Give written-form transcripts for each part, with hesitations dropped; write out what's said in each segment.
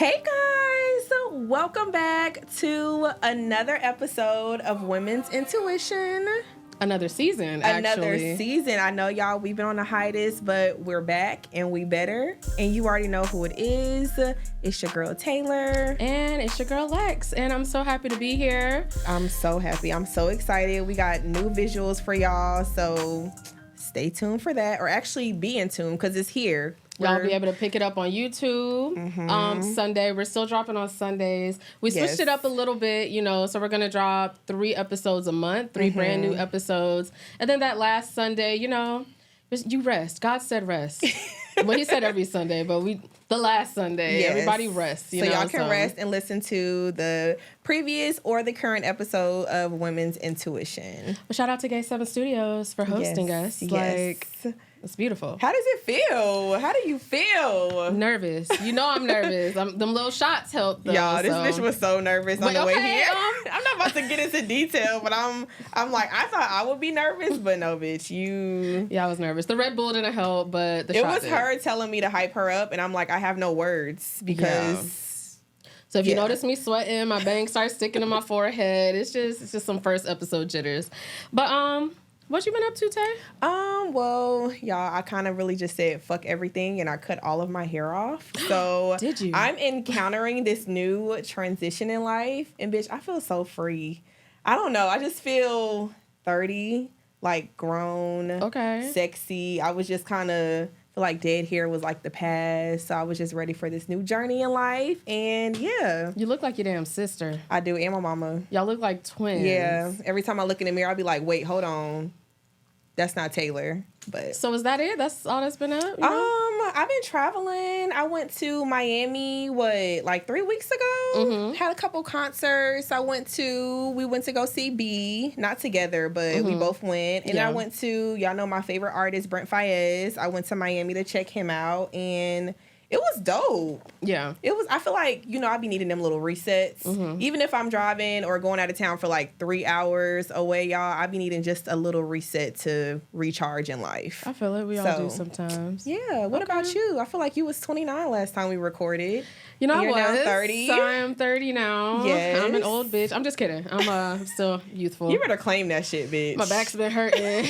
Hey guys, welcome back to another episode of Women's Intuition. Another season, actually. I know y'all, we've been on a hiatus, but we're back and we better. And you already know who it is. It's your girl Taylor. And it's your girl Lex. And I'm so happy to be here. I'm so happy. I'm so excited. We got new visuals for y'all. So stay tuned for that. Or actually be in tune because it's here. Y'all be able to pick it up on YouTube. Sunday. We're still dropping on Sundays. We switched it up a little bit, so we're going to drop 3 episodes a month, 3 brand new episodes. And then that last Sunday, you rest. God said rest. Well, he said every Sunday, but the last Sunday, everybody rests. So y'all can rest and listen to the previous or the current episode of Women's Intuition. Well, shout out to Gay 7 Studios for hosting us. It's beautiful. How does it feel? How do you feel? Nervous. I'm nervous. Them little shots helped though. Y'all, this bitch was so nervous on the way here. I'm not about to get into detail, but I'm like, I thought I would be nervous, but no, bitch, you... Yeah, I was nervous. The Red Bull didn't help, but the shot did. It was her telling me to hype her up, and I'm like, I have no words because... Yeah. So if you notice me sweating, my bangs start sticking to my forehead. It's just some first episode jitters. But, what you been up to, Tay? Well, y'all, I kind of really just said fuck everything and I cut all of my hair off. So did you? I'm encountering this new transition in life and bitch, I feel so free. I don't know. I just feel 30, like grown, sexy. I was just kind of feel like dead hair was like the past. So I was just ready for this new journey in life. And yeah. You look like your damn sister. I do. And my mama. Y'all look like twins. Yeah. Every time I look in the mirror, I'll be like, wait, hold on. That's not Taylor, but... So is that it? That's all that's been up? I've been traveling. I went to Miami, 3 weeks ago? Had a couple concerts. We went to go see B. Not together, but we both went. And I went to, y'all know my favorite artist, Brent Faiyaz. I went to Miami to check him out, and... it was dope. Yeah. I feel like, I be needing them little resets. Even if I'm driving or going out of town for 3 hours away, y'all, I be needing just a little reset to recharge in life. I feel it. We all do sometimes. Yeah. What about you? I feel like you was 29 last time we recorded. I was. Now 30. So I'm 30 now. Yes. I'm an old bitch. I'm just kidding. I'm still youthful. You better claim that shit, bitch. My back's been hurting.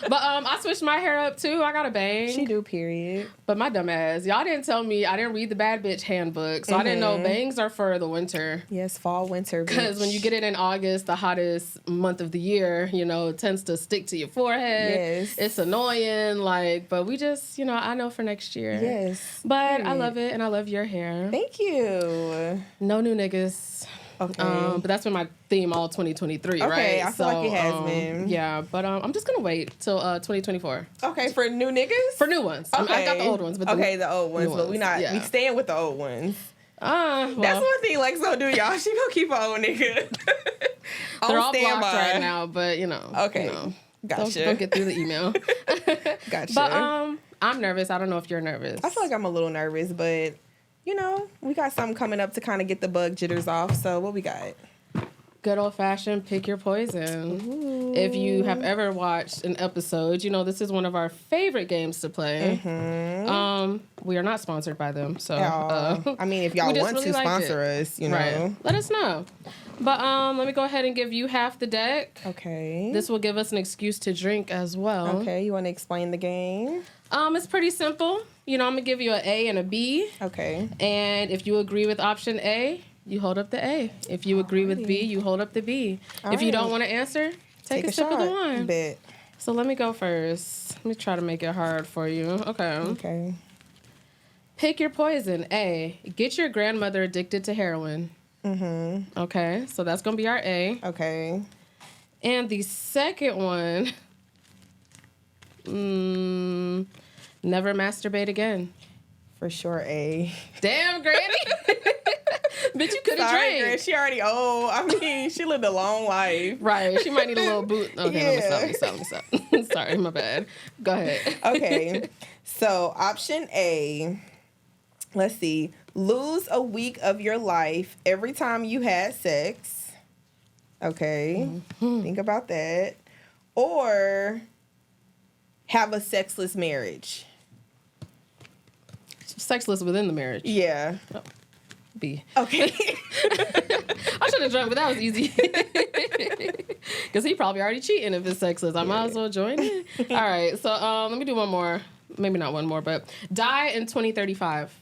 But I switched my hair up too. I got a bang. She do, period. But my dumb ass, y'all didn't tell me. I didn't read the Bad Bitch Handbook, so I didn't know bangs are for the winter. Yes, fall, winter. Because when you get it in August, the hottest month of the year, it tends to stick to your forehead. Yes, it's annoying. But we just, I know for next year. Yes, but period. I love it, and I love your hair. Thank you. No new niggas. Okay. But that's been my theme all 2023, right? Okay, I feel like it has been. Yeah, but I'm just going to wait till 2024. Okay, for new niggas? For new ones. Okay. I got the old ones. But the old ones. But we staying with the old ones. Well, that's one thing Lex don't do, y'all. She gonna keep her old nigga. They're all blocked right now, but, Okay, gotcha. Don't get through the email. Gotcha. But I'm nervous. I don't know if you're nervous. I feel like I'm a little nervous, but... we got something coming up to kind of get the bug jitters off. So what we got? Good old-fashioned Pick Your Poison. Ooh. If you have ever watched an episode, this is one of our favorite games to play. We are not sponsored by them. So, I mean, if y'all want to sponsor us, Right. Let us know. But let me go ahead and give you half the deck. Okay. This will give us an excuse to drink as well. Okay, you want to explain the game? It's pretty simple. I'm going to give you an A and a B. Okay. And if you agree with option A, you hold up the A. If you agree with B, you hold up the B. If you don't want to answer, take a sip of the wine. Bet. So let me go first. Let me try to make it hard for you. Okay. Pick your poison. A, get your grandmother addicted to heroin. Okay, so that's going to be our A. Okay. And the second one... never masturbate again. For sure, A. Damn, Granny. Bitch, you could have drank. Granny, she already old. I mean, she lived a long life. Right. She might need a little boot. Okay, let me stop. Sorry, my bad. Go ahead. Okay. So, option A. Let's see. Lose a week of your life every time you had sex. Okay. Think about that. Or... have a sexless marriage. Sexless within the marriage. Yeah. B. Okay. I should have drunk, but that was easy. Because he probably already cheating if it's sexless. I might as well join in. All right, so let me do one more. Maybe not one more, but die in 2035.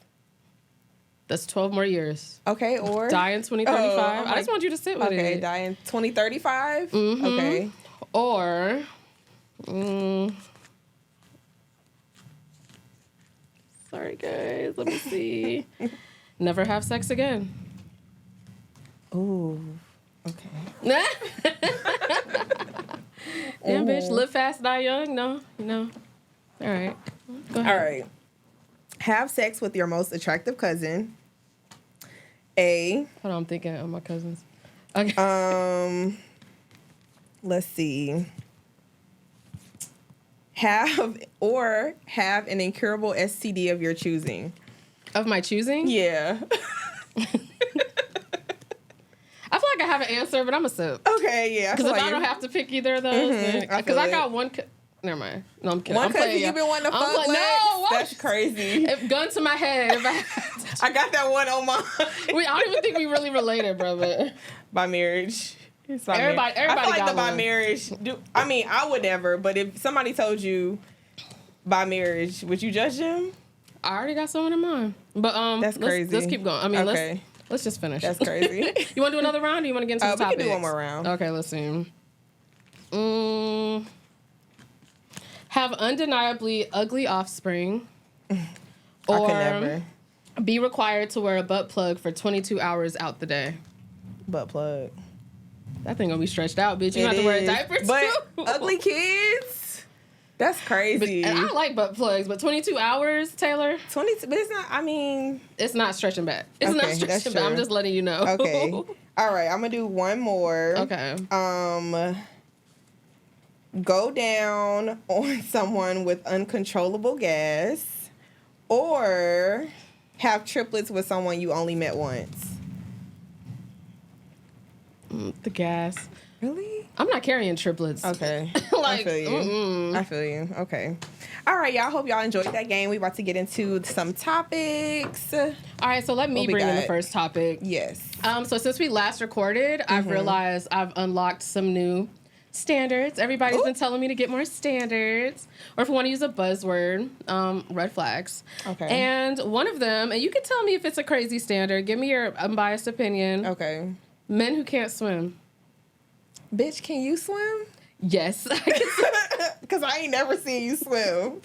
That's 12 more years. Okay, or? Die in 2035. I just want you to sit with it. Okay, die in 2035? Mm-hmm. Okay. Or... sorry, guys. Let me see. Never have sex again. Ooh. Okay. Damn, bitch. Live fast, die young. No. All right. Go ahead. All right. Have sex with your most attractive cousin. A. Hold on, I'm thinking of my cousins. Okay. Let's see. Have an incurable STD of your choosing. Of my choosing? Yeah. I feel like I have an answer, but I'm a sip. Okay, yeah. Because if I don't have to pick either of those, because I got one. Never mind. No, I'm kidding. One cousin you've been wanting to fuck with? No, that's crazy. Gun to my head. I got that one on mine. I don't even think we really related, brother. By marriage. Everybody I feel like got the by one. marriage. I mean, I would never, but if somebody told you by marriage, would you judge them? I already got someone in mind. But that's crazy. Let's keep going. I mean, let's just finish. That's crazy. You want to do another round or you want to get into the topics? We can do one more round. Okay, let's see. Have undeniably ugly offspring. Or I could never. Be required to wear a butt plug for 22 hours out the day. Butt plug. That thing gonna be stretched out, bitch. You have to wear a diaper too. But ugly kids? That's crazy. And I like butt plugs, but 22 hours, Taylor? 22, but it's not, I mean. It's not stretching back. It's not stretching back. I'm just letting you know. Okay. All right, I'm gonna do one more. Okay. Go down on someone with uncontrollable gas, or have triplets with someone you only met once. The gas. Really? I'm not carrying triplets. Okay. Like, I feel you. I feel you. Okay. All right, y'all. Hope y'all enjoyed that game. We about to get into some topics. All right, so let me bring in the first topic. Yes. So since we last recorded, I've realized I've unlocked some new standards. Everybody's been telling me to get more standards, or if we want to use a buzzword, red flags. Okay. And one of them, and you can tell me if it's a crazy standard. Give me your unbiased opinion. Okay. Men who can't swim. Bitch, can you swim? Yes. Because I ain't never seen you swim.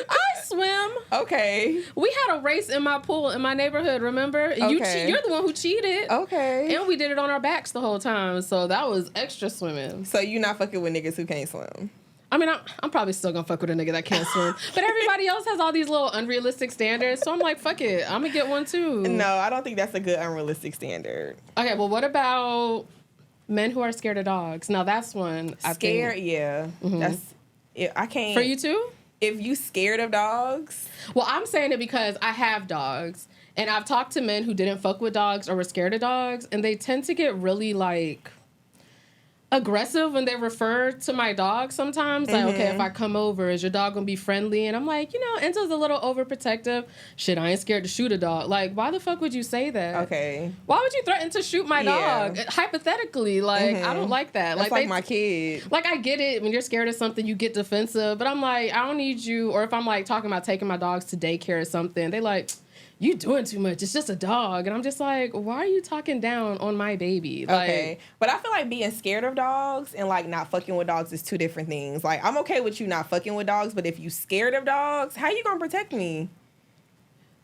I swim. Okay. We had a race in my pool in my neighborhood, remember? Okay. You're the one who cheated. Okay. And we did it on our backs the whole time. So that was extra swimming. So you not fucking with niggas who can't swim? I mean, I'm probably still gonna fuck with a nigga that can't swim. But everybody else has all these little unrealistic standards. So I'm like, fuck it. I'm gonna get one too. No, I don't think that's a good unrealistic standard. Okay, well, what about men who are scared of dogs? Now that's one I Scared, think. yeah. That's I can't. For you too? If you scared of dogs? Well, I'm saying it because I have dogs. And I've talked to men who didn't fuck with dogs or were scared of dogs. And they tend to get really, like, aggressive when they refer to my dog sometimes. Like, okay, if I come over, is your dog gonna be friendly? And I'm like, Enzo's a little overprotective. Shit, I ain't scared to shoot a dog. Like, why the fuck would you say that? Okay. Why would you threaten to shoot my dog? Hypothetically, like, I don't like that. That's like my kid. Like, I get it. When you're scared of something, you get defensive. But I'm like, I don't need you. Or if I'm, like, talking about taking my dogs to daycare or something, they like, you doing too much. It's just a dog. And I'm just like, why are you talking down on my baby? Like, okay. But I feel like being scared of dogs and, like, not fucking with dogs is two different things. Like, I'm okay with you not fucking with dogs, but if you scared of dogs, how you gonna protect me?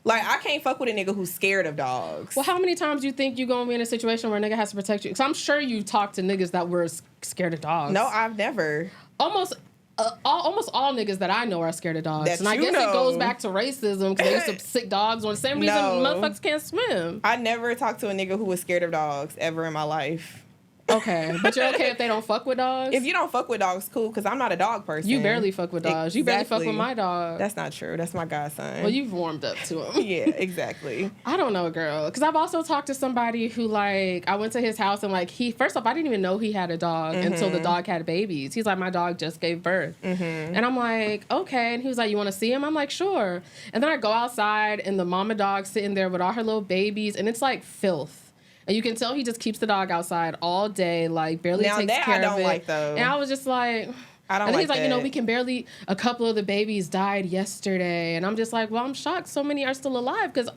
Like, I can't fuck with a nigga who's scared of dogs. Well, how many times do you think you gonna be in a situation where a nigga has to protect you? Because I'm sure you talked to niggas that were scared of dogs. No, I've never. Almost all niggas that I know are scared of dogs. That and I guess it goes back to racism because they used to sick dogs on the same reason motherfuckers can't swim. I never talked to a nigga who was scared of dogs ever in my life. Okay, but you're okay if they don't fuck with dogs? If you don't fuck with dogs, cool, because I'm not a dog person. You barely fuck with dogs. Exactly. You barely fuck with my dog. That's not true. That's my godson. Well, you've warmed up to him. Yeah, exactly. I don't know, girl. Because I've also talked to somebody who, like, I went to his house and, like, first off, I didn't even know he had a dog until the dog had babies. He's like, my dog just gave birth. And I'm like, okay. And he was like, you want to see him? I'm like, sure. And then I go outside and the mama dog sitting there with all her little babies, and it's like filth. And you can tell he just keeps the dog outside all day, like barely takes care of it. Now that I don't like, though. And I was just like, I don't and like he's like, that. we can barely, a couple of the babies died yesterday. And I'm just like, well, I'm shocked so many are still alive, because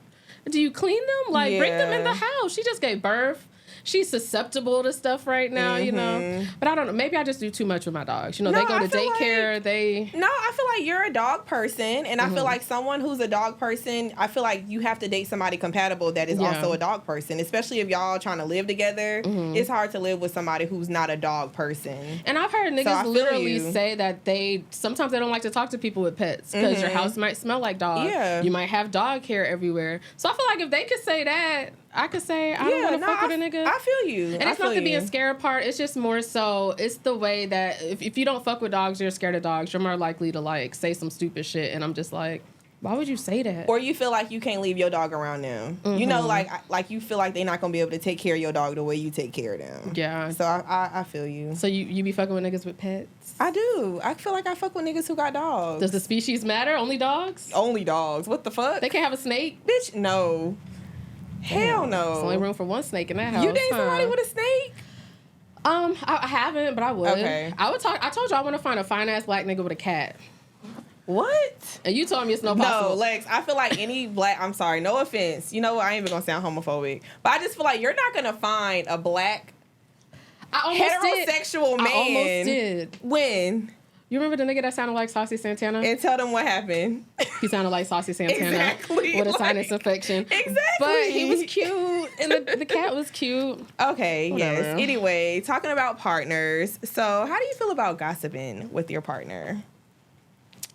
do you clean them? Like, bring them in the house. She just gave birth. She's susceptible to stuff right now, you know. But I don't know. Maybe I just do too much with my dogs. You know, they go to daycare. No, I feel like you're a dog person. And I feel like someone who's a dog person, I feel like you have to date somebody compatible that is also a dog person. Especially if y'all trying to live together. It's hard to live with somebody who's not a dog person. And I've heard niggas literally say that sometimes they don't like to talk to people with pets because your house might smell like dog. Yeah. You might have dog hair everywhere. So I feel like if they could say that, I could say, I don't want to fuck with a nigga. I feel you. And it's not the being scared part. It's just more so, it's the way that if you don't fuck with dogs, you're scared of dogs, you're more likely to, like, say some stupid shit. And I'm just like, why would you say that? Or you feel like you can't leave your dog around them. You know, like you feel like they're not going to be able to take care of your dog the way you take care of them. Yeah. So I feel you. So you be fucking with niggas with pets? I do. I feel like I fuck with niggas who got dogs. Does the species matter? Only dogs? Only dogs. What the fuck? They can't have a snake? Bitch, no. Hell no. There's only room for one snake in that house. You date somebody with a snake? I haven't, but I would. Okay. I told you I want to find a fine ass black nigga with a cat. What? And you told me it's no possible. No, Lex, I feel like any black, I'm sorry, no offense. You know what? I ain't even gonna sound homophobic. But I just feel like you're not gonna find a black heterosexual man. I almost did. When? You remember the nigga that sounded like Saucy Santana? And tell them what happened. He sounded like Saucy Santana. Exactly. With a sinus infection. Exactly. But he was cute. And the cat was cute. Okay, Whatever. yes. Anyway, talking about partners. So, how do you feel about gossiping with your partner?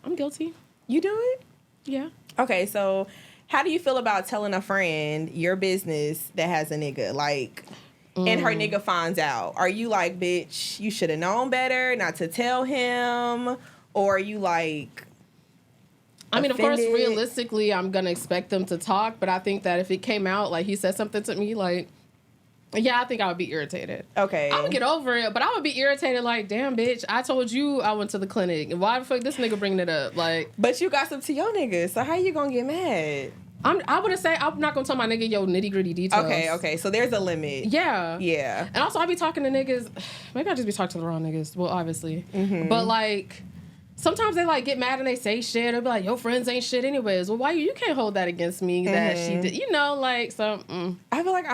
I'm guilty. You do it? Yeah. Okay, so how do you feel about telling a friend your business that has a nigga? Like... And her nigga finds out. Are you like, bitch, you should have known better not to tell him? Or are you like, I mean, of course, offended? realistically, I'm going to expect them to talk. But I think that if it came out, like, he said something to me, like, yeah, I think I would be irritated. Okay. I would get over it, but I would be irritated, like, damn, bitch, I told you I went to the clinic. And why the fuck this nigga bringing it up? Like, But you gossip to your nigga, so how you gonna get mad? I wouldn't say, I'm not going to tell my nigga, yo, nitty gritty details. Okay, so there's a limit. Yeah. Yeah. And also, I be talking to niggas, maybe I just be talking to the wrong niggas, well, obviously. But, like, sometimes they, like, get mad and they say shit. They'll be like, your friends ain't shit anyways. Well, why you can't hold that against me that she did, you know, like, so. I feel like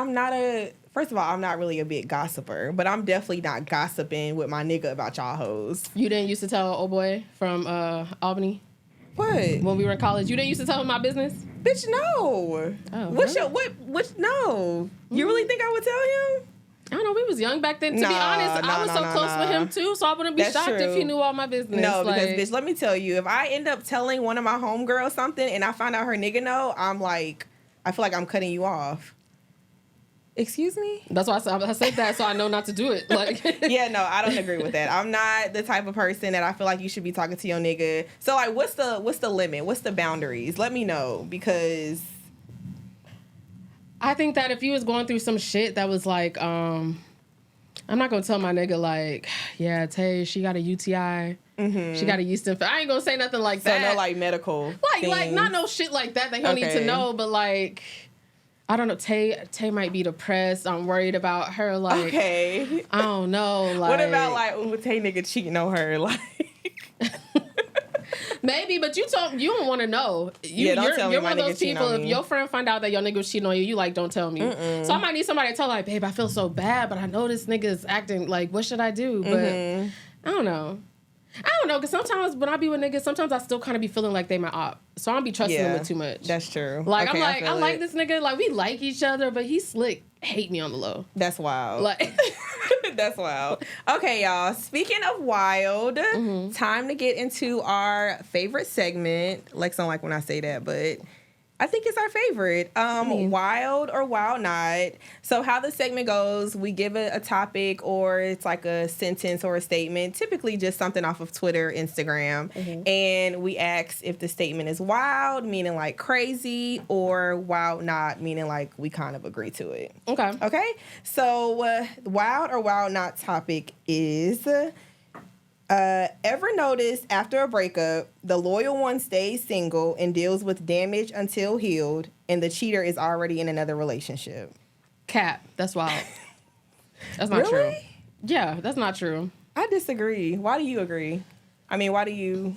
first of all, I'm not really a big gossiper, but I'm definitely not gossiping with my nigga about y'all hoes. You didn't used to tell old boy from Albany? What? When we were in college, you didn't used to tell him my business? Bitch, no. Oh, What's really? No. You really think I would tell him? I don't know, we was young back then. To be honest, I was so close with him too, so I wouldn't be shocked if he knew all my business. No, like, because bitch, let me tell you, if I end up telling one of my homegirls something and I find out her nigga know, I'm like, I feel like I'm cutting you off. Excuse me? That's why I said that, so I know not to do it. Like, yeah, no, I don't agree with that. I'm not the type of person that I feel like you should be talking to your nigga. So like, what's the limit? What's the boundaries? Let me know, because I think that if you was going through some shit that was like, I'm not gonna tell my nigga like, yeah, Tay, she got a UTI. She got a yeast infection. I ain't gonna say nothing like that. So no like medical like not no shit like that he'll need to know, but like, I don't know, Tay might be depressed. I'm worried about her. Like, okay, I don't know. Like, what about like, ooh, Tay nigga cheating on her? Like, maybe, but you don't want to know. Don't tell me you're my one of those nigga cheating people. on If me. your friend find out that your nigga was cheating on you, you like, don't tell me. So I might need somebody to tell, like, babe, I feel so bad, but I know this nigga is acting like, what should I do? But I don't know. Because sometimes when I be with niggas, sometimes I still kind of be feeling like they my op. So I don't be trusting them with too much. That's true. Like, okay, I'm like, I like it. this nigga. Like, we like each other, but he's slick. Hate me on the low. That's wild. Like, that's wild. Okay, y'all. Speaking of wild, time to get into our favorite segment. Lex don't like when I say that, but I think it's our favorite. Wild or wild not. So how the segment goes, we give it a topic or it's like a sentence or a statement, typically just something off of Twitter, Instagram. And we ask if the statement is wild, meaning like crazy, or wild not, meaning like we kind of agree to it. Okay? So wild or wild not topic is... ever noticed after a breakup, the loyal one stays single and deals with damage until healed, and the cheater is already in another relationship? Cap. That's wild. That's not true. Yeah, that's not true. I disagree. Why do you agree? I mean, why do you...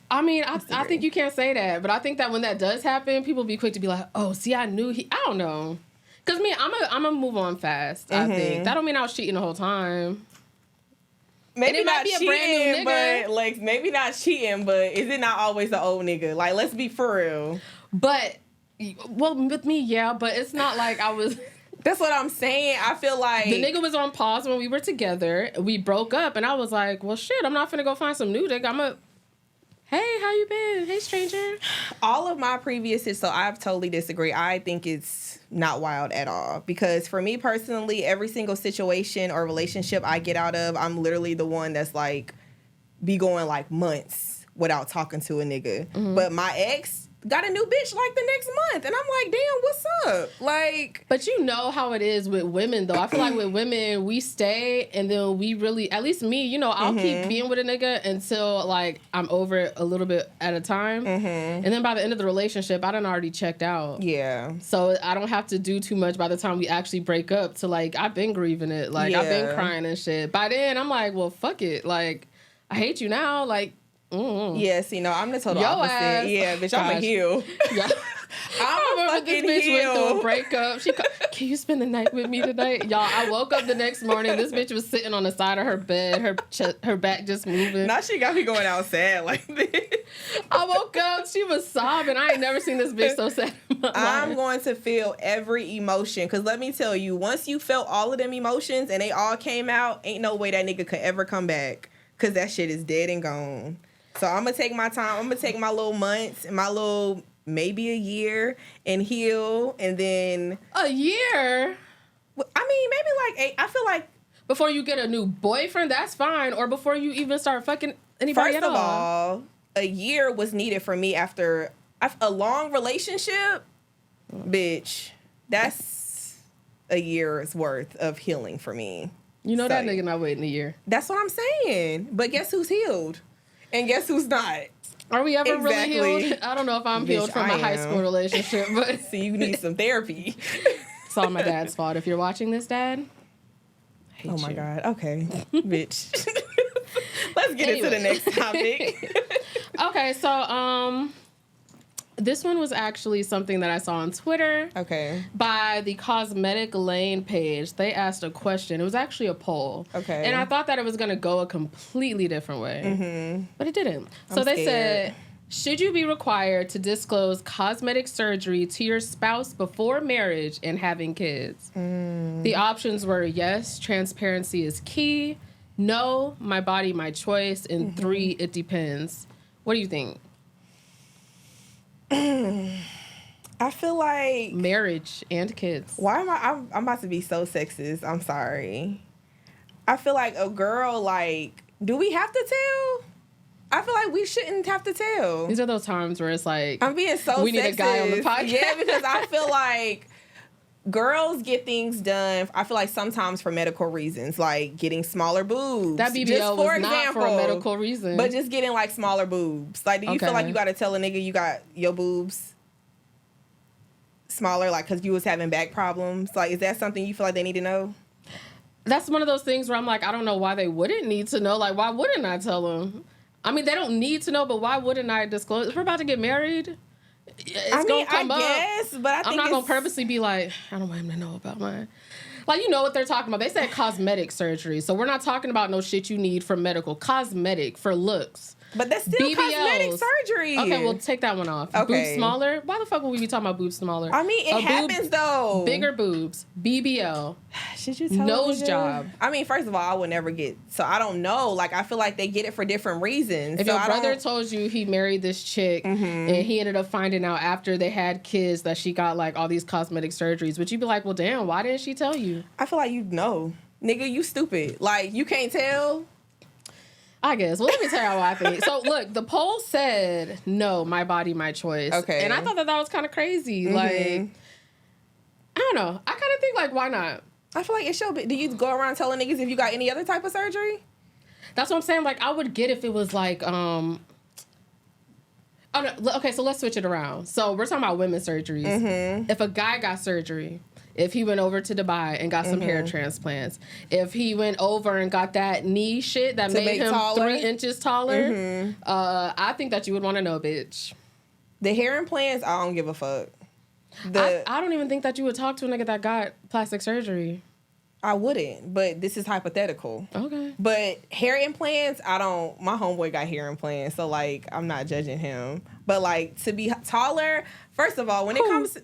I mean, I think you can't say that, but I think that when that does happen, people be quick to be like, oh, see, I knew he... I don't know. Because me, I'm a move on fast, I think. That don't mean I was cheating the whole time. Maybe not be a cheating, brand new nigga. but like maybe not cheating, but is it not always the old nigga? Like, let's be for real. But, well, with me, yeah, but it's not like I was... That's what I'm saying. I feel like... The nigga was on pause when we were together. We broke up, and I was like, well, shit, I'm not finna go find some new nigga. Hey, how you been? Hey, stranger. All of my previous... So I totally disagree. I think it's not wild at all. Because for me personally, every single situation or relationship I get out of, I'm literally the one that's like, be going like months without talking to a nigga. But my ex got a new bitch like the next month. And I'm like, damn, what's up? Like... But you know how it is with women, though. I feel like with women, we stay and then we really... At least me, you know, I'll keep being with a nigga until, like, I'm over it a little bit at a time. And then by the end of the relationship, I done already checked out. Yeah. So I don't have to do too much by the time we actually break up to, like, I've been grieving it. Like, I've been crying and shit. By then, I'm like, well, fuck it. Like, I hate you now. Like... Yeah, see, no, I'm the total opposite. Ass. Yeah, bitch, I'm a heel. Yeah. I'm a fucking this bitch heel. went through a breakup. She can you spend the night with me tonight? Y'all, I woke up the next morning. This bitch was sitting on the side of her bed, her back just moving. Now she got me going out sad like this. I woke up, she was sobbing. I ain't never seen this bitch so sad in my life. I'm going to feel every emotion. Because let me tell you, once you felt all of them emotions and they all came out, ain't no way that nigga could ever come back. Because that shit is dead and gone. So I'm going to take my time. I'm going to take my little months and my little maybe a year and heal. And then... A year? I mean, maybe like 8. I feel like... Before you get a new boyfriend, that's fine. Or before you even start fucking anybody at all. First of all, a year was needed for me after a long relationship. Bitch, that's a year's worth of healing for me. You know that nigga not waiting a year. That's what I'm saying. But guess who's healed? And guess who's not? Are we ever really healed? I don't know if I'm healed from a high school relationship, but... See, you need some therapy. It's all my dad's fault. If you're watching this, Dad, I hate oh my you. God. Okay. Bitch. Let's get into the next topic. Okay, so this one was actually something that I saw on Twitter. Okay. By the Cosmetic Lane page. They asked a question. It was actually a poll. Okay. And I thought that it was going to go a completely different way. But it didn't. So they said, should you be required to disclose cosmetic surgery to your spouse before marriage and having kids? The options were yes, transparency is key. No, my body, my choice. And 3, it depends. What do you think? I feel like marriage and kids. Why am I'm about to be so sexist. I'm sorry. I feel like a girl, like, do we have to tell? I feel like we shouldn't have to tell. These are those times where it's like, I'm being so we need a guy on the podcast. Yeah, because I feel like girls get things done, I feel like sometimes for medical reasons, like getting smaller boobs. That BBL was not for a medical reason. But just getting like smaller boobs. Like, do you feel like you got to tell a nigga you got your boobs smaller, like, because you was having back problems? Like, is that something you feel like they need to know? That's one of those things where I'm like, I don't know why they wouldn't need to know. Like, why wouldn't I tell them? I mean, they don't need to know, but why wouldn't I disclose? If we're about to get married, it's gonna come up. But I'm not gonna purposely be like, I don't want him to know about mine. Like, you know what they're talking about. They said cosmetic surgery. So we're not talking about no shit you need for medical. Cosmetic, for looks. But that's still cosmetic surgery. Okay, we'll take that one off. Okay. Boobs smaller? Why the fuck would we be talking about boobs smaller? I mean, it happens though. Bigger boobs. BBL. Should you tell nose job? I mean, first of all, I would never get, so I don't know. Like, I feel like they get it for different reasons. If your brother told you he married this chick and he ended up finding out after they had kids that she got like all these cosmetic surgeries, would you be like, well, damn, why didn't she tell you? I feel like you know. Nigga, you stupid. Like, you can't tell? I guess. Well, let me tell you how I think. So, look, the poll said, no, my body, my choice. Okay. And I thought that was kind of crazy. Like, I don't know. I kind of think, like, why not? I feel like it should be. Do you go around telling niggas if you got any other type of surgery? That's what I'm saying. Like, I would get if it was like, oh, no. Okay, so let's switch it around. So we're talking about women's surgeries. If a guy got surgery, if he went over to Dubai and got some hair transplants, if he went over and got that knee shit that made him taller. 3 inches taller, I think that you would want to know, bitch. The hair implants, I don't give a fuck. I don't even think that you would talk to a nigga that got plastic surgery. I wouldn't, but this is hypothetical. Okay. But hair implants, I don't. My homeboy got hair implants, so like I'm not judging him. But like to be taller, first of all, when it comes to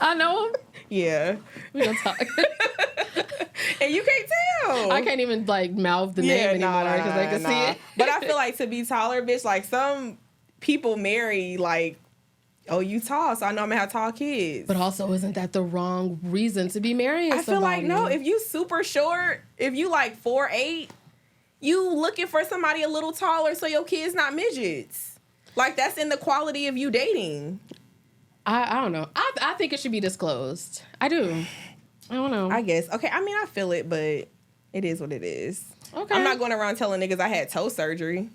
I know him. Yeah. We don't talk. And you can't tell. I can't even like mouth the name anymore because I can see it. But I feel like to be taller, bitch, like some people marry like, oh, you tall, so I know I'm gonna have tall kids. But also, isn't that the wrong reason to be marrying somebody? I feel like, no, if you super short, if you like 4'8", you looking for somebody a little taller so your kids not midgets. Like, that's in the quality of you dating. I don't know. I think it should be disclosed. I do. I don't know. I guess. Okay, I mean, I feel it, but it is what it is. Okay. I'm not going around telling niggas I had toe surgery.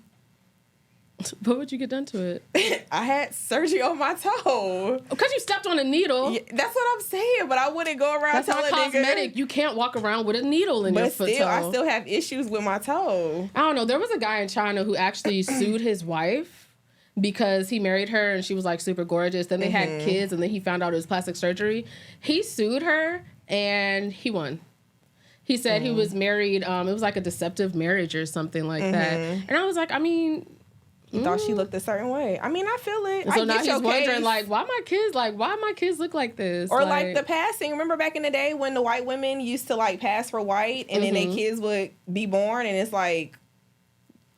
What would you get done to it? I had surgery on my toe. Because you stepped on a needle. Yeah, that's what I'm saying, but I wouldn't go around that's telling not cosmetic. niggas. You can't walk around with a needle in your foot toe. I still have issues with my toe. I don't know. There was a guy in China who actually sued his wife because he married her and she was like super gorgeous. Then they had kids and then he found out it was plastic surgery. He sued her and he won. He said he was married. It was like a deceptive marriage or something like that. And I was like, I mean... He thought she looked a certain way. I mean, I feel it. So now he's wondering, like, why my kids look like this? Or like the passing. Remember back in the day when the white women used to like pass for white and then their kids would be born and it's like,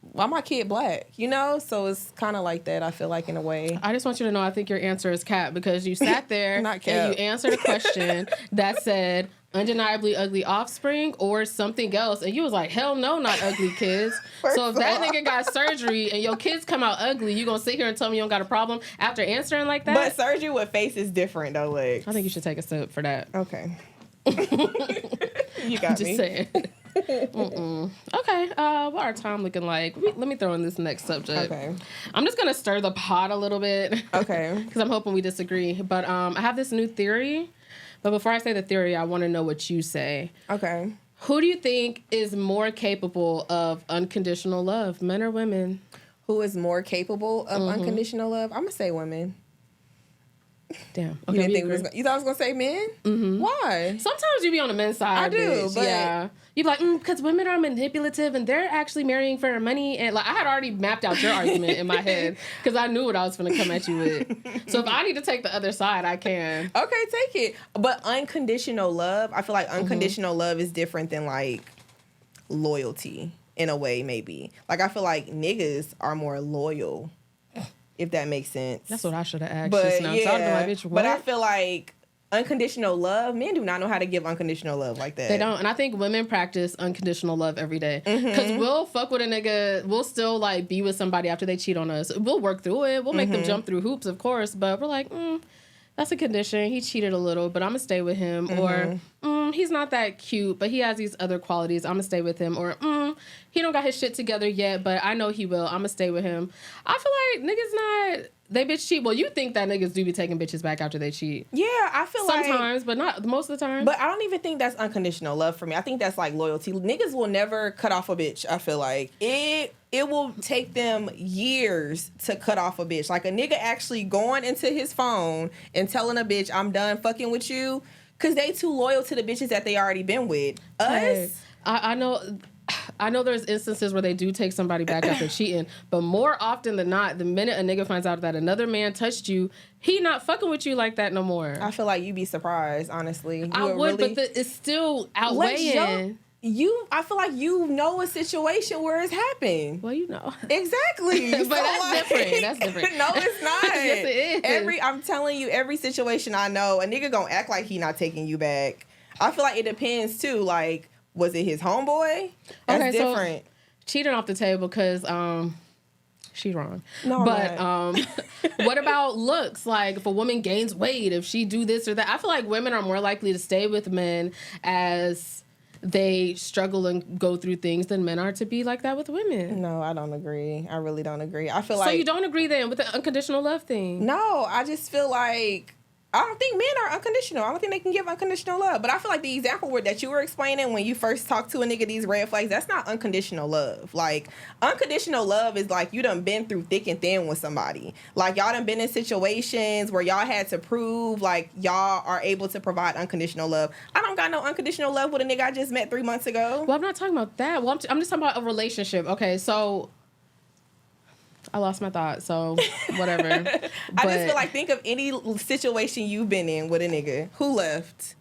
why my kid black? You know? So it's kind of like that, I feel like, in a way. I just want you to know I think your answer is cap because you sat there Not cap. and you answered a question that said undeniably ugly offspring or something else. And you was like, hell no, not ugly kids. So if that nigga got surgery and your kids come out ugly, you gonna sit here and tell me you don't got a problem after answering like that? But surgery with face is different though, Lex. I think you should take a sip for that. Okay. You got Just me. saying. Okay, what our time looking like? Let me throw in this next subject. Okay. I'm just gonna stir the pot a little bit. Okay. Because I'm hoping we disagree. But I have this new theory. But before I say the theory, I want to know what you say. Okay. Who do you think is more capable of unconditional love, men or women? Who is more capable of unconditional love? I'm gonna say women. Damn. Okay, Okay, you thought I was gonna say men? Mm-hmm. Why? Sometimes you be on the men's side. I do, bitch. but yeah, you be like, because women are manipulative and they're actually marrying for money. And like, I had already mapped out your argument in my head because I knew what I was going to come at you with. So if I need to take the other side, I can. Okay, take it. But unconditional love, I feel like unconditional love is different than like loyalty in a way. Maybe like I feel like niggas are more loyal. If that makes sense. That's what I should have asked but, just now. Yeah, so I'd be like, bitch, what? But I feel like unconditional love, men do not know how to give unconditional love like that. They don't. And I think women practice unconditional love every day. Because we'll fuck with a nigga. We'll still like be with somebody after they cheat on us. We'll work through it. We'll make them jump through hoops, of course. But we're like, that's a condition. He cheated a little, but I'm going to stay with him. Or he's not that cute, but he has these other qualities. I'm going to stay with him. Or he don't got his shit together yet, but I know he will. I'm going to stay with him. I feel like niggas not... They bitch cheat. Well, you think that niggas do be taking bitches back after they cheat. Yeah, I feel like... Sometimes, but not most of the time. But I don't even think that's unconditional love for me. I think that's like loyalty. Niggas will never cut off a bitch, I feel like. It will take them years to cut off a bitch. Like a nigga actually going into his phone and telling a bitch, I'm done fucking with you, because they too loyal to the bitches that they already been with. Us... Hey, I know... I know there's instances where they do take somebody back after cheating, but more often than not, the minute a nigga finds out that another man touched you, he not fucking with you like that no more. I feel like you'd be surprised, honestly. I would, really, but it's still outweighing. I feel like you know a situation where it's happened. Well, you know. Exactly. But that's different. That's different. No, it's not. Yes, it is. I'm telling you, every situation I know, a nigga gonna act like he not taking you back. I feel like it depends too. Like, was it his homeboy? That's different. So, cheating off the table because she wrong. No, but what about looks? Like, if a woman gains weight, if she do this or that, I feel like women are more likely to stay with men as they struggle and go through things than men are to be like that with women. No, I don't agree. I really don't agree. I feel like... So you don't agree then with the unconditional love thing? No, I just feel like... I don't think men are unconditional. I don't think they can give unconditional love. But I feel like the example that you were explaining when you first talked to a nigga, these red flags, that's not unconditional love. Like, unconditional love is like you done been through thick and thin with somebody. Like, y'all done been in situations where y'all had to prove, like, y'all are able to provide unconditional love. I don't got no unconditional love with a nigga I just met 3 months ago. Well, I'm not talking about that. Well, I'm just talking about a relationship. Okay, so... I lost my thought, so whatever. I just feel like, think of any situation you've been in with a nigga. Who left?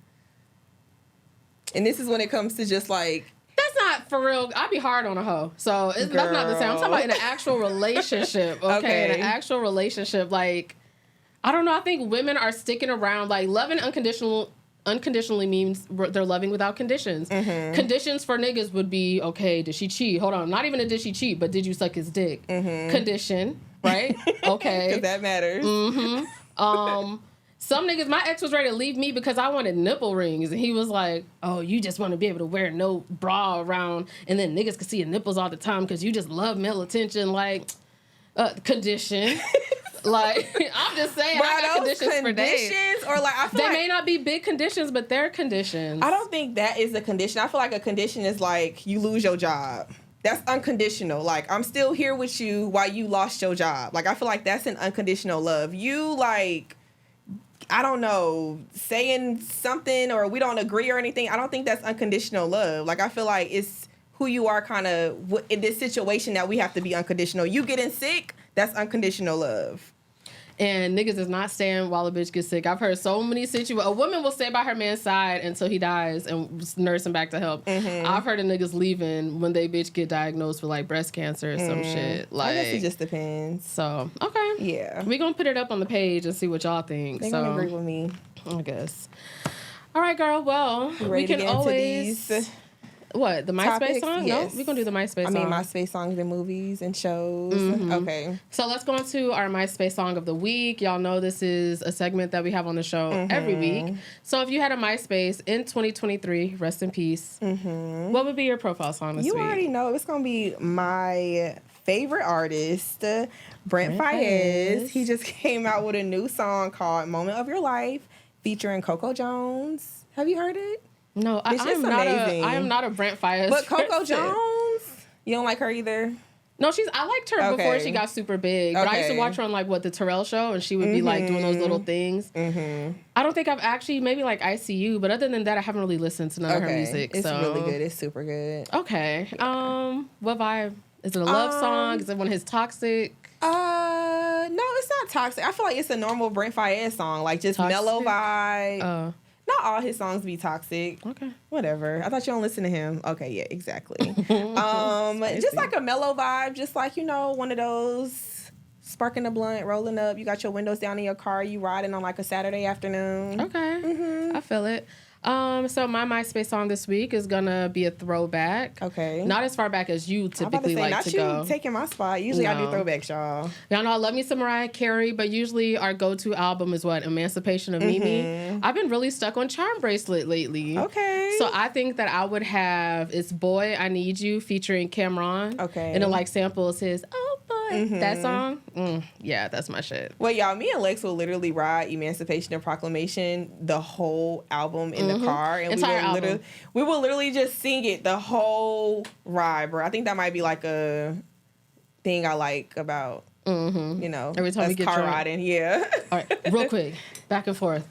And this is when it comes to just like... That's not for real. I'd be hard on a hoe. So that's not the same. I'm talking about in an actual relationship, okay? In an actual relationship, like, I don't know. I think women are sticking around. Like, loving unconditionally means they're loving without conditions. Mm-hmm. Conditions for niggas would be, okay, did she cheat? Hold on. Not even did she cheat, but did you suck his dick? Mm-hmm. Condition, right? Okay. Because that matters. Mm-hmm. Some niggas, my ex was ready to leave me because I wanted nipple rings. And he was like, oh, you just want to be able to wear no bra around and then niggas can see your nipples all the time because you just love male attention. Like, condition. Like, I'm just saying, I got conditions for days. Or like, I feel they may not be big conditions, but they're conditions. I don't think that is a condition. I feel like a condition is like you lose your job. That's unconditional. Like, I'm still here with you while you lost your job. Like, I feel like that's an unconditional love. You, like, I don't know, saying something or we don't agree or anything, I don't think that's unconditional love. Like, I feel like it's who you are kind of in this situation that we have to be unconditional. You getting sick, that's unconditional love. And niggas is not staying while a bitch gets sick. I've heard so many situations. A woman will stay by her man's side until he dies and nurse him back to health. Mm-hmm. I've heard of niggas leaving when they bitch get diagnosed with like breast cancer or some shit. Like, I guess it just depends. So, okay. Yeah. We gonna put it up on the page and see what y'all think. They gonna agree with me. I guess. All right, girl. Well, we can always... What, the MySpace topics? song? Yes. No, we're going to do the MySpace song. I mean, MySpace songs and movies and shows. Mm-hmm. Okay. So let's go into our MySpace song of the week. Y'all know this is a segment that we have on the show every week. So if you had a MySpace in 2023, rest in peace, what would be your profile song this week? You already know. It's going to be my favorite artist, Brent Faiyaz. He just came out with a new song called Moment of Your Life featuring Coco Jones. Have you heard it? No, I am not a Brent Faiyaz. But Coco Jones, you don't like her either? No, I liked her before she got super big. But I used to watch her on like the Terrell Show, and she would be like doing those little things. Mm-hmm. I don't think I've actually maybe like ICU, but other than that, I haven't really listened to none of her music. It's really good. It's super good. Okay. What vibe? Is it a love song? Is it one of his toxic? No, it's not toxic. I feel like it's a normal Brent Faiyaz song, like just toxic? Mellow vibe. Not all his songs be toxic. Okay. Whatever. I thought you don't listen to him. Okay, yeah, exactly. Just like a mellow vibe, just like, one of those sparking a blunt, rolling up, you got your windows down in your car, you riding on like a Saturday afternoon. Okay. Mm-hmm. I feel it. So my MySpace song this week is gonna be a throwback. Okay. Not as far back as you typically like to go. Not you taking my spot. Usually I do throwbacks, y'all. Y'all know I love me some Mariah Carey, but usually our go-to album is what? Emancipation of Mimi. I've been really stuck on Charm Bracelet lately. Okay. So I think that I would have it's Boy, I Need You featuring Cameron. Okay. And it like samples his that song. Yeah, that's my shit. Well, y'all, me and Lex will literally ride Emancipation and Proclamation the whole album in the car, and we will literally just sing it the whole ride, bro. I think that might be like a thing I like about every time we get car riding. Yeah. All right, real quick, back and forth.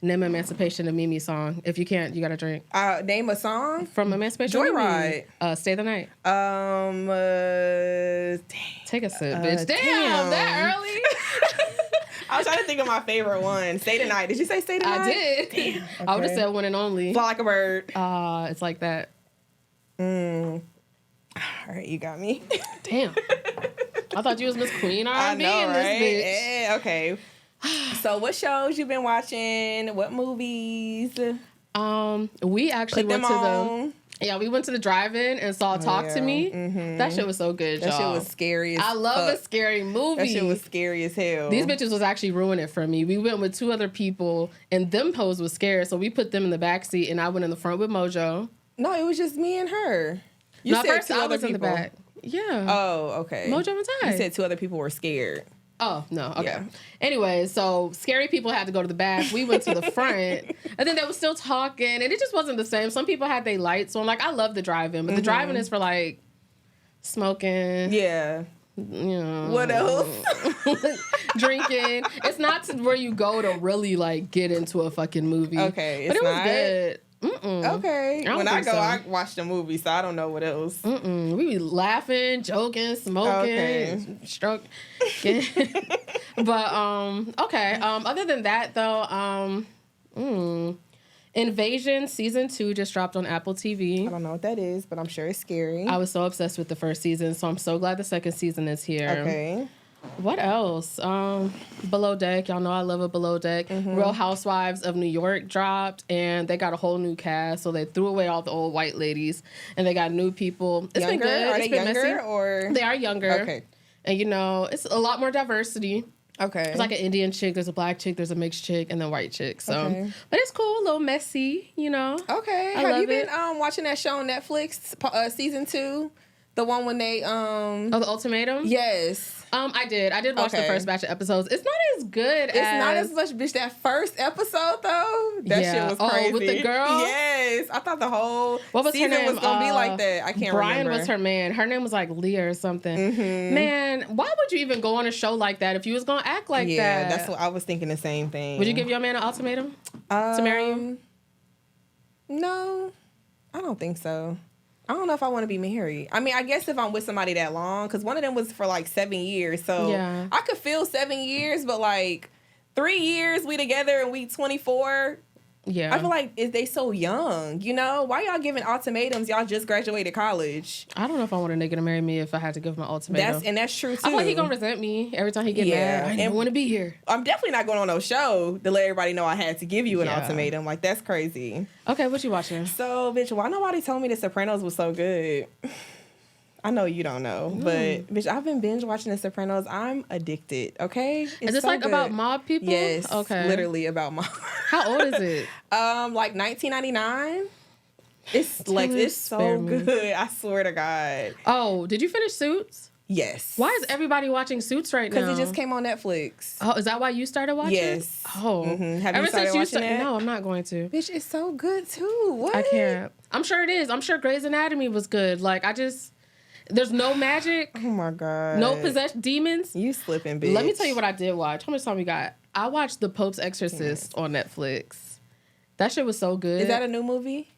Name Emancipation, a Mimi song. If you can't, you got to drink. Name a song from Emancipation. Joyride. Stay the Night. Damn. Take a sip, bitch. Damn, that early? I was trying to think of my favorite one. Stay the Night. Did you say Stay the Night? I did. Damn. Okay. I would have said One and Only. Fly Like a Bird. It's like that. All right, you got me. Damn. I thought you was Miss Queen R&B I know, in right? this bitch. Yeah, okay. So what shows you been watching? What movies? We actually went to we went to the drive-in and saw Talk to Me. Mm-hmm. That shit was so good, y'all. That shit was scary as I love a scary movie. That shit was scary as hell. These bitches was actually ruining it for me. We went with 2 other people, and them hoes was scared, so we put them in the back seat, and I went in the front with Mojo. No, it was just me and her. You said first 2 I other was people. in the back. Yeah. Oh, okay. Mojo and Ty. You said 2 other people were scared. Oh, no. Okay. Yeah. Anyway, so scary people had to go to the back. We went to the front. And then they were still talking. And it just wasn't the same. Some people had their lights on. Like, I love the drive-in. But the drive-in is for, like, smoking. Yeah. You know. What else? Drinking. It's not where you go to really, like, get into a fucking movie. Okay. But it was good. Okay. When I go, I watch the movie, so I don't know what else. We be laughing, joking, smoking, stroking. But okay. Other than that, though, Invasion season 2 just dropped on Apple TV. I don't know what that is, but I'm sure it's scary. I was so obsessed with the first season, so I'm so glad the second season is here. Okay. What else? Below Deck. Y'all know I love a Below Deck. Real Housewives of New York dropped, and they got a whole new cast. So they threw away all the old white ladies, and they got new people. It's younger? been good. Are it's they been younger messy. or they are younger? Okay. And you know, it's a lot more diversity. Okay. It's like an Indian chick, there's a black chick, there's a mixed chick, and then white chick. So, but it's cool, a little messy, you know. Okay. Have you been watching that show on Netflix, season 2? The one when they Oh, The Ultimatum? Yes. I did watch the first batch of episodes. It's not as good It's not as much, bitch. That first episode though, that shit was crazy. Oh, with the girl? Yes. I thought the whole what season was gonna be like that. I can't remember. Brian was her man. Her name was like Leah or something. Man, why would you even go on a show like that if you was gonna act like that? Yeah, that's what I was thinking, the same thing. Would you give your man an ultimatum to marry you? No, I don't think so. I don't know if I want to be married. I mean, I guess if I'm with somebody that long, because one of them was for like 7 years. So I could feel 7 years, but like 3 years we together and we 24. Yeah. I feel like they so young, you know? Why y'all giving ultimatums? Y'all just graduated college. I don't know if I want a nigga to marry me if I had to give him an ultimatum. That's true, too. I feel like he gonna resent me every time he get mad. I don't want to be here. I'm definitely not going on no show to let everybody know I had to give you an ultimatum. Like, that's crazy. Okay, what you watching? So, bitch, why nobody told me The Sopranos was so good? I know you don't know, but bitch, I've been binge watching The Sopranos. I'm addicted. Okay, is this so like good. About mob people? Yes. Okay. Literally about mob. How old is it? Like 1999. It's like it's so good. I swear to God. Oh, did you finish Suits? Yes. Why is everybody watching Suits right now? Because it just came on Netflix. Oh, is that why you started watching? Yes. Oh, have you started watching it? No, I'm not going to. Bitch, it's so good too. What? I can't. I'm sure it is. I'm sure Grey's Anatomy was good. Like there's no magic. Oh my God. No possessed demons. You slipping, bitch. Let me tell you what I did watch. How much time we got? I watched The Pope's Exorcist on Netflix. That shit was so good. Is that a new movie?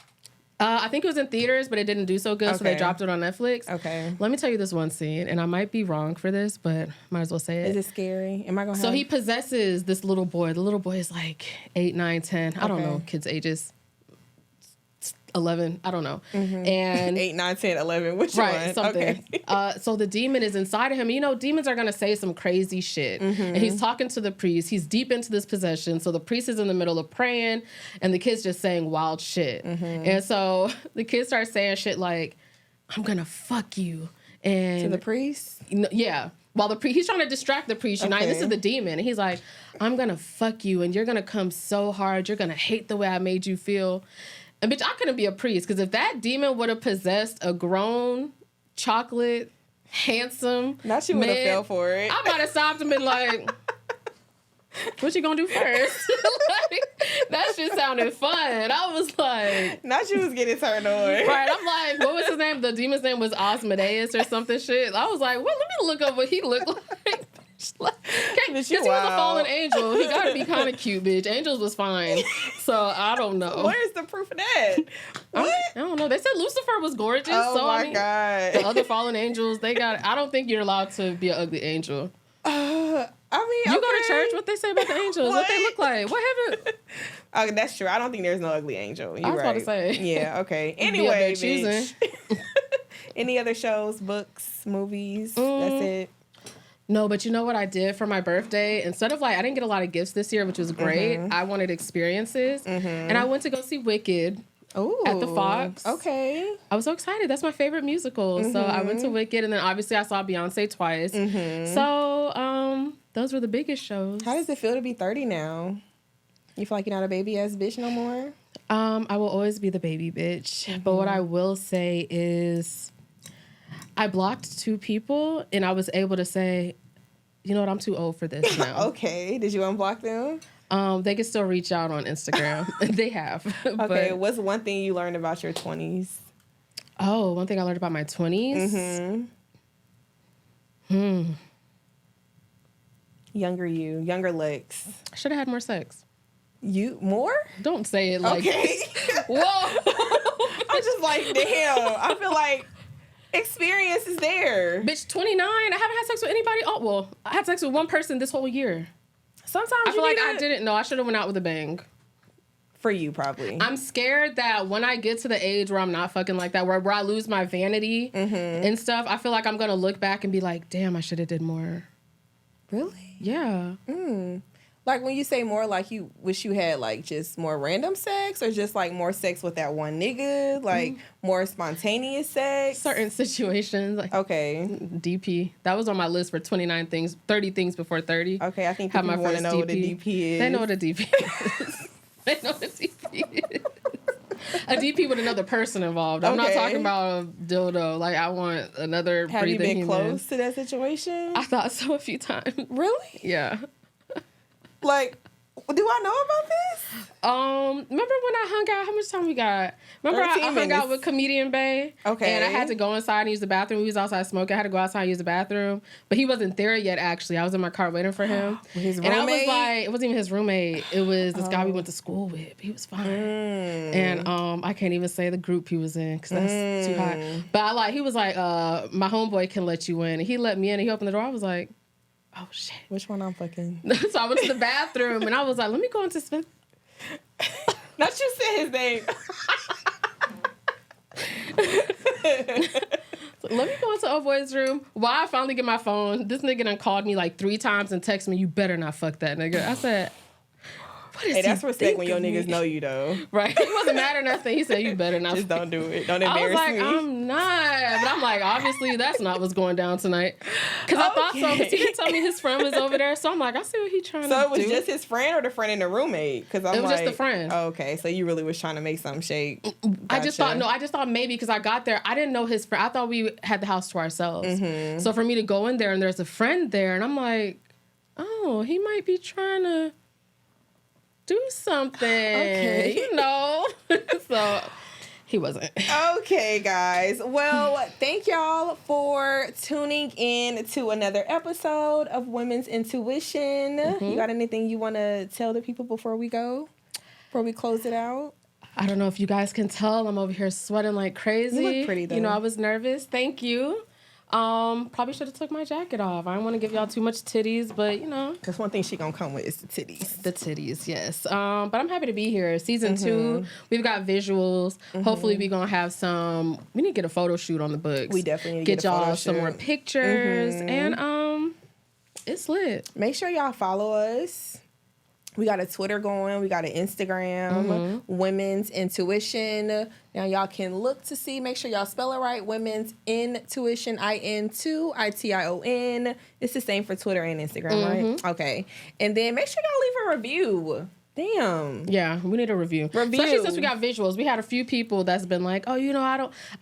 I think it was in theaters, but it didn't do so good, so they dropped it on Netflix. Okay. Let me tell you this one scene, and I might be wrong for this, but might as well say it. Is it scary? Am I going to So he possesses this little boy. The little boy is like 8, 9, 10. I don't know kids' ages. 11, I don't know. And 8, 9, 10, 11. Which one? Something. Okay. So the demon is inside of him. You know, demons are gonna say some crazy shit. And he's talking to the priest. He's deep into this possession. So the priest is in the middle of praying, and the kid's just saying wild shit. And so the kid starts saying shit like, "I'm gonna fuck you." And to the priest? Yeah. While he's trying to distract the priest, and this is the demon. And he's like, "I'm gonna fuck you, and you're gonna come so hard. You're gonna hate the way I made you feel." And bitch, I couldn't be a priest, because if that demon would have possessed a grown, chocolate, handsome not you would have fell for it. I might have stopped and been like, what you gonna do first? Like, that shit sounded fun. I was like, not you was getting turned on. Right, I'm like, what was his name? The demon's name was Osmodeus or something shit. I was like, well, let me look up what he looked like. Can't Because he was a fallen angel. He got to be kind of cute, bitch. Angels was fine. So I don't know. Where's the proof of that? What? I don't know. They said Lucifer was gorgeous. Oh so, my God. The other fallen angels, they got. I don't think you're allowed to be an ugly angel. You go to church. What they say about the angels? What they look like? What happened? Oh, that's true. I don't think there's no ugly angel. You're I was about to say. Yeah. Okay. Anyway, bitch. Any other shows, books, movies? That's it. No, but you know what I did for my birthday? Instead of I didn't get a lot of gifts this year, which was great. I wanted experiences, and I went to go see Wicked. Ooh, at the Fox. Okay. I was so excited. That's my favorite musical. So I went to Wicked, and then obviously I saw Beyonce twice. So those were the biggest shows. How does it feel to be 30 now? You feel like you're not a baby ass bitch no more? I will always be the baby bitch. But what I will say is I blocked 2 people, and I was able to say, you know what, I'm too old for this now. Okay. Did you unblock them? They can still reach out on Instagram. They have. Okay. What's one thing you learned about your 20s? Oh, one thing I learned about my 20s? Younger you. Younger Lex. I should have had more sex. You? More? Don't say it like okay. Whoa. I'm just like, damn. I feel like experience is there. Bitch, 29. I haven't had sex with anybody. Oh, well, I had sex with one person this whole year. Sometimes I feel like I didn't know. I should have went out with a bang. For you, probably. I'm scared that when I get to the age where I'm not fucking like that, where I lose my vanity and stuff, I feel like I'm going to look back and be like, damn, I should have did more. Really? Yeah. Like when you say more, like you wish you had like just more random sex, or just like more sex with that one nigga, like more spontaneous sex? Certain situations. Like okay. DP. That was on my list for 29 things, 30 things before 30. Okay, I think people want to know what a DP is. They know what a DP is. They know what a DP is. A DP with another person involved. I'm not talking about a dildo. Like, I want another Have breathing human. Have you been close to that situation? I thought so a few times. Really? Yeah. Like, do I know about this? Remember when I hung out? How much time we got? Remember I hung out with Comedian Bay? Okay. And I had to go inside and use the bathroom. We was outside smoking. I had to go outside and use the bathroom. But he wasn't there yet, actually. I was in my car waiting for him. His roommate? And I was like, it wasn't even his roommate. It was this guy we went to school with. He was fine. And I can't even say the group he was in because that's too hot. But he was like, my homeboy can let you in. And he let me in and he opened the door. I was like, oh, shit. Which one I'm fucking? So I went to the bathroom and I was like, let me go into Smith. Not you said his name. So let me go into old boy's room. While I finally get my phone, this nigga done called me like 3 times and texted me, you better not fuck that nigga. I said, hey, that's respect when your niggas know you, though. Right. He wasn't mad or nothing. He said, you better not. Just don't do it. Don't embarrass me. I was like, I'm not. But I'm like, obviously, that's not what's going down tonight. Because I thought so. Because he didn't tell me his friend was over there. So I'm like, I see what he's trying to do. So it was just his friend or the friend and the roommate? Because it was just the friend. Oh, okay. So you really was trying to make something shake. Gotcha. I just thought maybe because I got there, I didn't know his friend. I thought we had the house to ourselves. So for me to go in there and there's a friend there and I'm like, oh, he might be trying to do something, okay. You know. So he wasn't. Okay, guys. Well, thank y'all for tuning in to another episode of Women's Intuition. You got anything you want to tell the people before we go? Before we close it out? I don't know if you guys can tell. I'm over here sweating like crazy. You look pretty, though. You know, I was nervous. Thank you. Probably should have took my jacket off. I don't want to give y'all too much titties, but you know. That's one thing she gonna come with is the titties. The titties, yes. But I'm happy to be here. Season 2, we've got visuals. Hopefully we gonna have some, we need to get a photo shoot on the books. We definitely need to get y'all some more pictures. And it's lit. Make sure y'all follow us. We got a Twitter going. We got an Instagram, Women's Intuition. Now, y'all can look to see. Make sure y'all spell it right. Women's Intuition, IN2ITION. It's the same for Twitter and Instagram, right? Okay. And then make sure y'all leave a review. Damn. Yeah, we need a review. Especially since we got visuals. We had a few people that's been like, oh, you know, I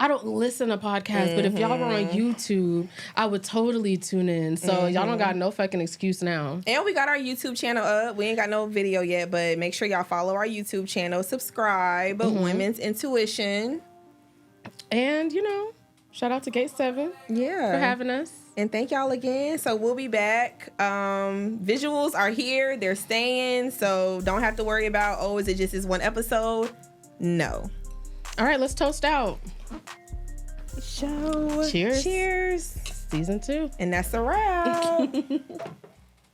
don't listen to podcasts, but if y'all were on YouTube, I would totally tune in. So y'all don't got no fucking excuse now. And we got our YouTube channel up. We ain't got no video yet, but make sure y'all follow our YouTube channel. Subscribe. Women's Intuition. And, you know, shout out to Gate 7 for having us. And thank y'all again. So we'll be back. Visuals are here. They're staying. So don't have to worry about, is it just this one episode? No. All right, let's toast out. Cheers. Season 2. And that's a wrap.